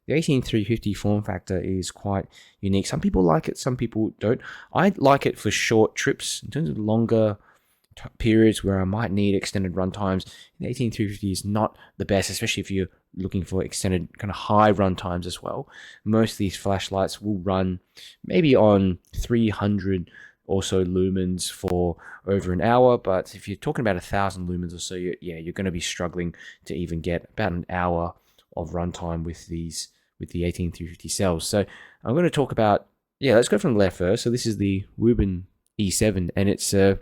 The 18350 form factor is quite unique. Some people like it, some people don't. I like it for short trips. In terms of longer periods where I might need extended run times, the 18350 is not the best, especially if you're looking for extended kind of high run times as well. Most of these flashlights will run maybe on 300 or so lumens for over an hour, but if you're talking about 1,000 lumens or so, you're going to be struggling to even get about an hour of runtime with the 18350 cells. So I'm going to talk about, let's go from the left first. So this is the Wuben E7, and it's a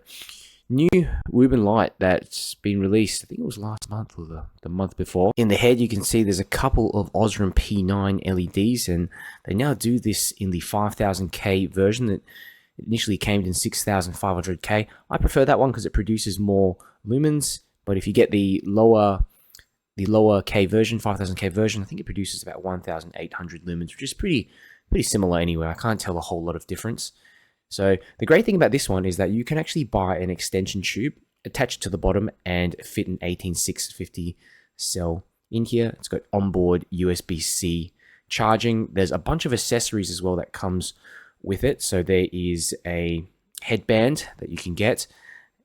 new Wuben light that's been released. I think it was last month or the month before. In the head, you can see there's a couple of Osram P9 LEDs, and they now do this in the 5000K version that initially came in 6500K. I prefer that one because it produces more lumens, but if you get the lower K version, 5000K version, I think it produces about 1800 lumens, which is pretty similar anyway. I can't tell a whole lot of difference. So the great thing about this one is that you can actually buy an extension tube, attach it to the bottom, and fit an 18650 cell in here. It's got onboard USB-C charging. There's a bunch of accessories as well that comes with it. So there is a headband that you can get,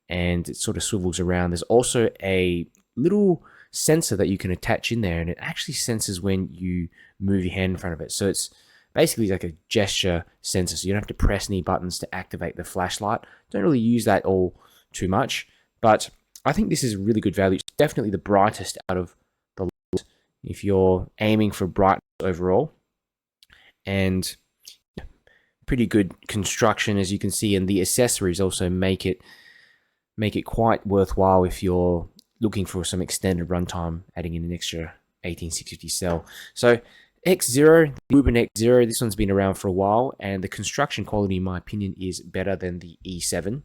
and it sort of swivels around. There's also a little sensor that you can attach in there, and it actually senses when you move your hand in front of it. So it's basically like a gesture sensor, so you don't have to press any buttons to activate the flashlight. Don't really use that all too much, but I think this is really good value. It's definitely the brightest out of the lot if you're aiming for brightness overall, and pretty good construction, as you can see, and the accessories also make it quite worthwhile if you're looking for some extended runtime, adding in an extra 18650 cell. So X0, the Wuben X0, this one's been around for a while, and the construction quality, in my opinion, is better than the E7.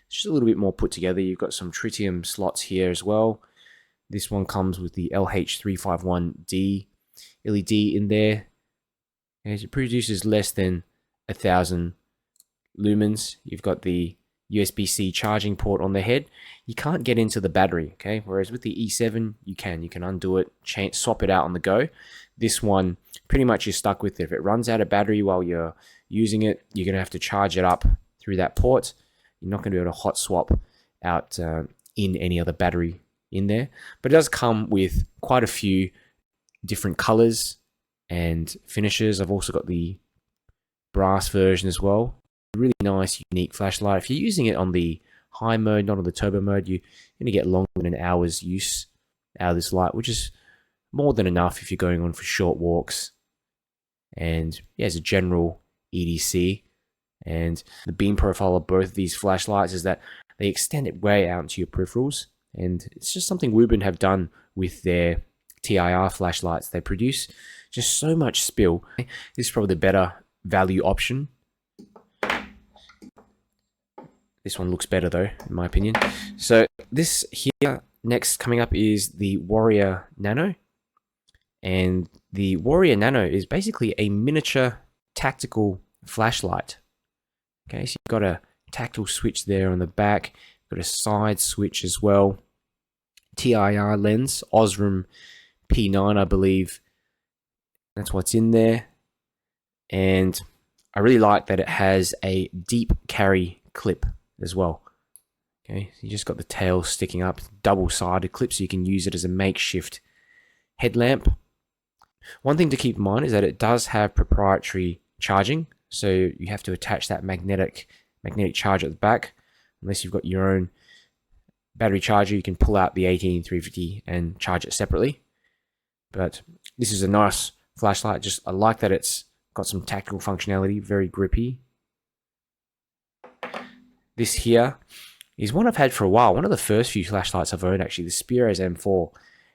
It's just a little bit more put together. You've got some tritium slots here as well. This one comes with the LH351D LED in there, and it produces less than 1,000 lumens. You've got the USB-C charging port on the head. You can't get into the battery, okay? Whereas with the E7, you can undo it, swap it out on the go. This one, pretty much you're stuck with it. If it runs out of battery while you're using it, you're going to have to charge it up through that port. You're not going to be able to hot swap out in any other battery in there. But it does come with quite a few different colors and finishes. I've also got the brass version as well. Really nice, unique flashlight. If you're using it on the high mode, not on the turbo mode, you're going to get longer than an hour's use out of this light, which is more than enough if you're going on for short walks. And yeah, as a general EDC, and the beam profile of both of these flashlights is that they extend it way out into your peripherals, and it's just something Wuben have done with their TIR flashlights. They produce just so much spill. This is probably the better value option. This one looks better though, in my opinion. So this here, next coming up, is the Warrior Nano. And the Warrior Nano is basically a miniature tactical flashlight. Okay, so you've got a tactile switch there on the back, got a side switch as well. TIR lens, Osram P9, I believe. That's what's in there. And I really like that it has a deep carry clip as well. Okay, so you just got the tail sticking up, double-sided clip, so you can use it as a makeshift headlamp. One thing to keep in mind is that it does have proprietary charging, so you have to attach that magnetic charger at the back. Unless you've got your own battery charger, you can pull out the 18350 and charge it separately. But this is a nice flashlight. I like that it's got some tactical functionality, very grippy. This here is one I've had for a while. One of the first few flashlights I've owned, actually, the Spiros M4.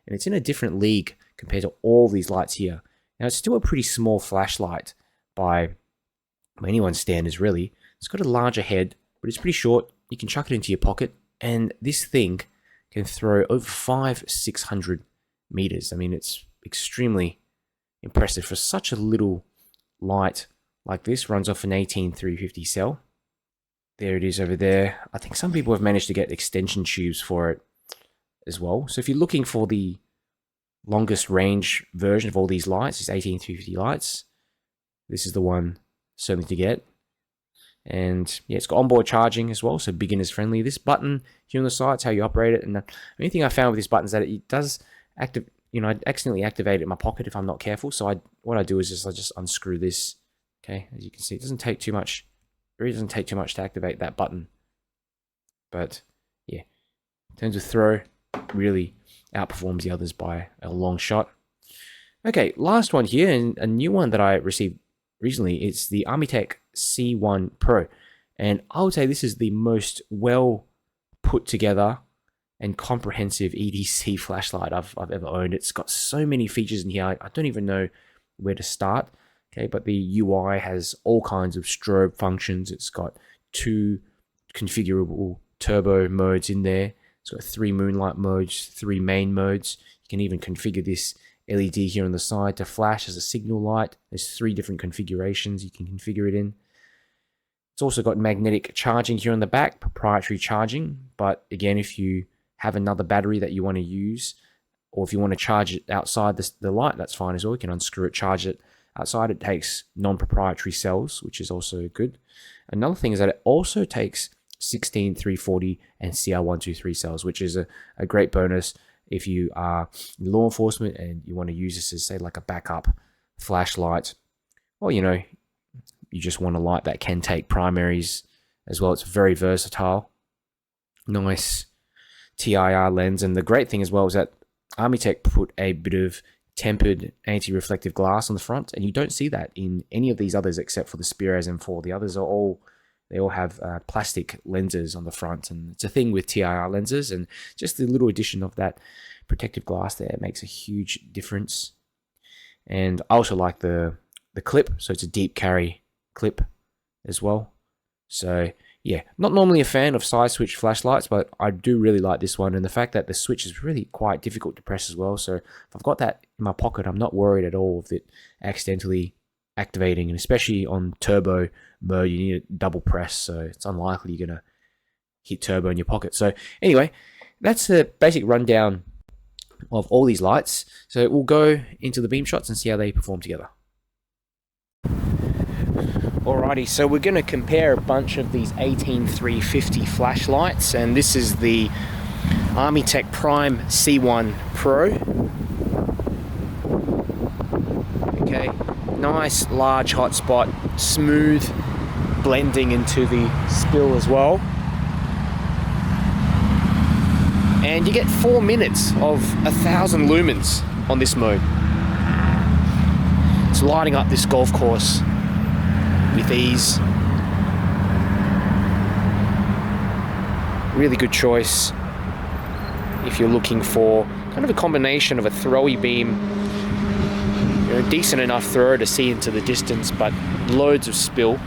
And it's in a different league compared to all these lights here. Now, it's still a pretty small flashlight by anyone's standards, really. It's got a larger head, but it's pretty short. You can chuck it into your pocket, and this thing can throw over 500-600 meters. I mean, it's extremely impressive for such a little light like this. Runs off an 18350 cell. There it is over there. I think some people have managed to get extension tubes for it as well. So if you're looking for the longest range version of all these lights, is 18350 lights. This is the one certainly to get. And yeah, it's got onboard charging as well, so beginners friendly. This button here on the side is how you operate it. And the only thing I found with this button is that it does active. I accidentally activate it in my pocket if I'm not careful. So what I do is I just unscrew this. Okay, as you can see, it doesn't take too much. It really doesn't take too much to activate that button. But yeah, in terms of throw, really outperforms the others by a long shot. Okay, last one here, and a new one that I received recently. It's the Armytek C1 Pro, and I would say this is the most well put together and comprehensive EDC flashlight I've ever owned. It's got so many features in here. I don't even know where to start. Okay, but the UI has all kinds of strobe functions. It's got 2 configurable turbo modes in there. It's got 3 moonlight modes, 3 main modes. You can even configure this LED here on the side to flash as a signal light. There's 3 different configurations you can configure it in. It's also got magnetic charging here on the back, proprietary charging. But again, if you have another battery that you want to use, or if you want to charge it outside the light, that's fine as well. You can unscrew it, charge it outside. It takes non-proprietary cells, which is also good. Another thing is that it also takes 16340 and CR123 cells, which is a great bonus if you are in law enforcement and you want to use this as, say, like a backup flashlight, or you just want a light that can take primaries as well. It's very versatile. Nice TIR lens, and the great thing as well is that Armytek put a bit of tempered anti-reflective glass on the front, and you don't see that in any of these others except for the Spiraz M4. The others are all have plastic lenses on the front, and it's a thing with TIR lenses, and just the little addition of that protective glass there makes a huge difference. And I also like the clip, so it's a deep carry clip as well. So yeah, not normally a fan of side switch flashlights, but I do really like this one, and the fact that the switch is really quite difficult to press as well. So if I've got that in my pocket, I'm not worried at all of it accidentally activating, and especially on turbo mode, you need a double press, so it's unlikely you're gonna hit turbo in your pocket. So anyway, that's the basic rundown of all these lights. So we'll go into the beam shots and see how they perform together. Alrighty, so we're going to compare a bunch of these 18350 flashlights, and this is the Armytek Prime C1 Pro. Okay, nice large hotspot, smooth blending into the spill as well. And you get 4 minutes of 1000 lumens on this mode. It's lighting up this golf course with ease. Really good choice if you're looking for kind of a combination of a throwy beam, decent enough throw to see into the distance, but loads of spill.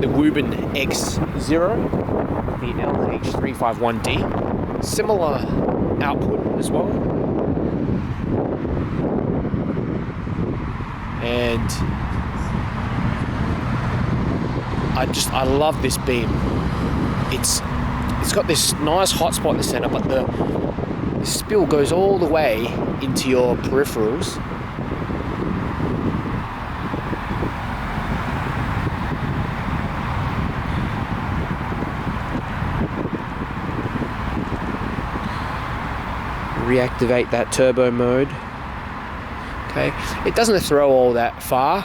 The Wuben X0, the LH351D, similar output as well. And I love this beam. It's got this nice hot spot in the center, but the spill goes all the way into your peripherals. Reactivate that turbo mode. Okay, it doesn't throw all that far,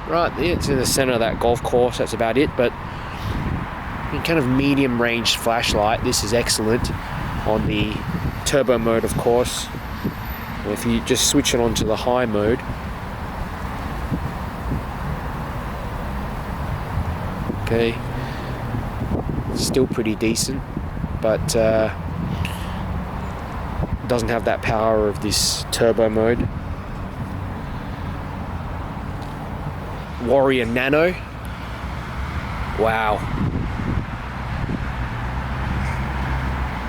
right? It's in the center of that golf course, that's about it, but in kind of medium range flashlight, this is excellent on the turbo mode, of course. And if you just switch it onto the high mode, okay, still pretty decent, but doesn't have that power of this turbo mode. Warrior Nano. Wow.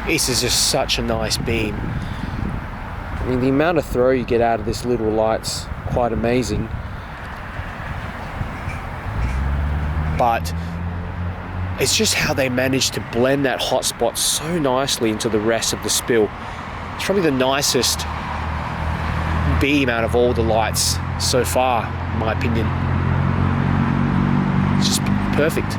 This is just such a nice beam. I mean, the amount of throw you get out of this little light's quite amazing. But it's just how they managed to blend that hotspot so nicely into the rest of the spill. It's probably the nicest beam out of all the lights so far, in my opinion. It's just perfect.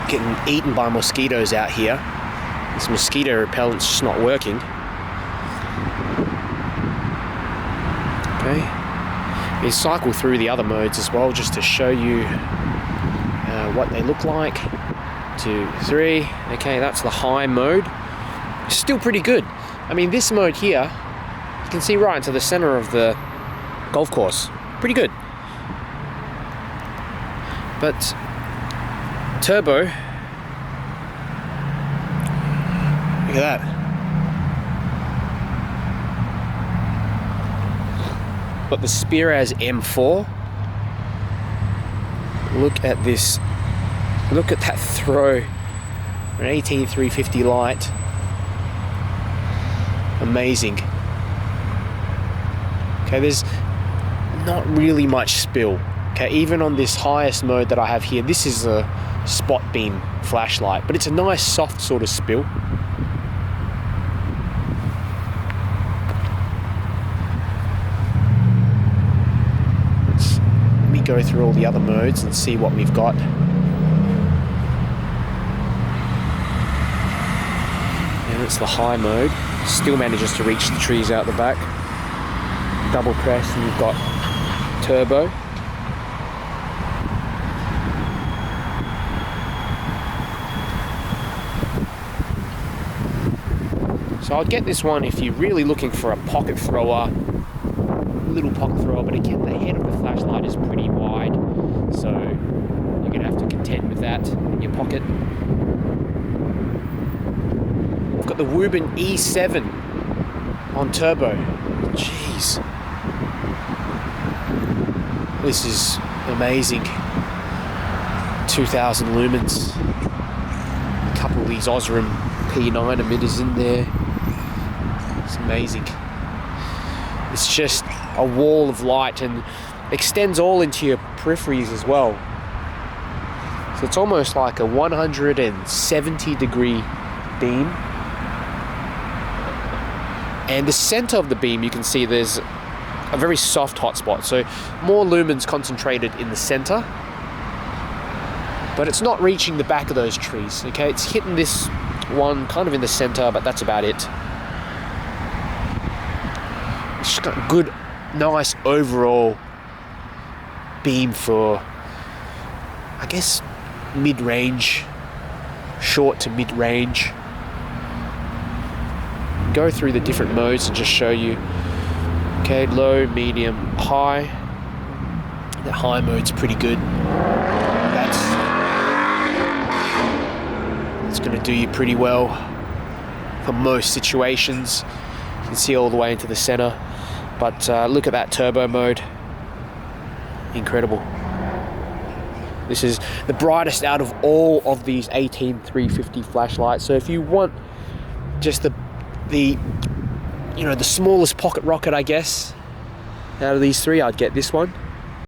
Getting eaten by mosquitoes out here. This mosquito repellent's just not working. Okay. We cycle through the other modes as well, just to show you what they look like. 2, 3. Okay, that's the high mode. Still pretty good. I mean, this mode here, you can see right into the center of the golf course. Pretty good. But turbo, look at that. Got the Spiraz M4. Look at this. Look at that throw. An 18350 light. Amazing. Okay, there's not really much spill. Okay, even on this highest mode that I have here, this is a spot beam flashlight, but it's a nice soft sort of spill. Let me go through all the other modes and see what we've got. And it's the high mode. Still manages to reach the trees out the back. Double press and you've got turbo. So I'd get this one if you're really looking for a pocket thrower, little pocket thrower, but again the head of the flashlight is pretty wide, so you're going to have to contend with that in your pocket. I've got the Wuben E7 on turbo. Jeez. This is amazing. 2000 lumens. A couple of these Osram P9 emitters in there. It's amazing. It's just a wall of light and extends all into your peripheries as well. So it's almost like a 170 degree beam. And the center of the beam, you can see there's a very soft hotspot. So more lumens concentrated in the center. But it's not reaching the back of those trees, okay? It's hitting this one kind of in the center, but that's about it. It's just got a good, nice overall beam for, I guess, mid-range, short to mid-range. Go through the different modes and just show you. Okay, low, medium, high. The high mode's pretty good. It's going to do you pretty well for most situations. You can see all the way into the center. But look at that turbo mode. Incredible. This is the brightest out of all of these 18350 flashlights. So if you want just the smallest pocket rocket, I guess, out of these three, I'd get this one.